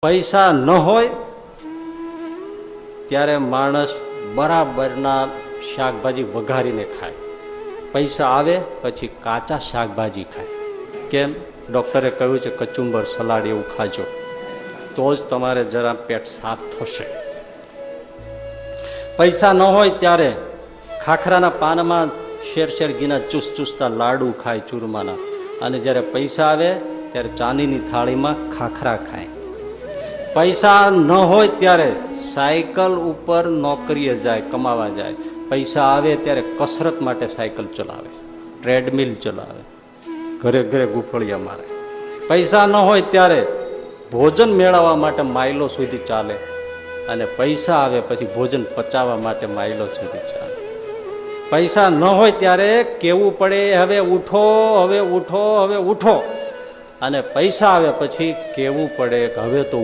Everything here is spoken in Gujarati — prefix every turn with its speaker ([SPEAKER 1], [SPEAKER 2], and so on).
[SPEAKER 1] પૈસા ન હોય ત્યારે માણસ બરાબરના શાકભાજી વઘારીને ખાય. પૈસા આવે પછી કાચા શાકભાજી ખાય. કેમ? ડૉક્ટરે કહ્યું છે કચુંબર સલાડ એવું ખાજો તો જ તમારે જરા પેટ સાફ થશે. પૈસા ન હોય ત્યારે ખાખરાના પાનમાં શેર શેર ઘીના ચૂસતા લાડુ ખાય ચૂરમાના, અને જ્યારે પૈસા આવે ત્યારે ચાંદીની થાળીમાં ખાખરા ખાય. પૈસા ન હોય ત્યારે સાયકલ ઉપર નોકરીએ જાય, કમાવા જાય. પૈસા આવે ત્યારે કસરત માટે સાયકલ ચલાવે, ટ્રેડમિલ ચલાવે, ઘરે ઘરે ગુફળિયા મારે. પૈસા ન હોય ત્યારે ભોજન મેળવવા માટે માઇલો સુધી ચાલે, અને પૈસા આવે પછી ભોજન પચાવવા માટે માઇલો સુધી ચાલે. પૈસા ન હોય ત્યારે કેવું પડે હવે ઉઠો, હવે ઉઠો, હવે ઉઠો, અને પૈસા આવે પછી કેવું પડે હવે તો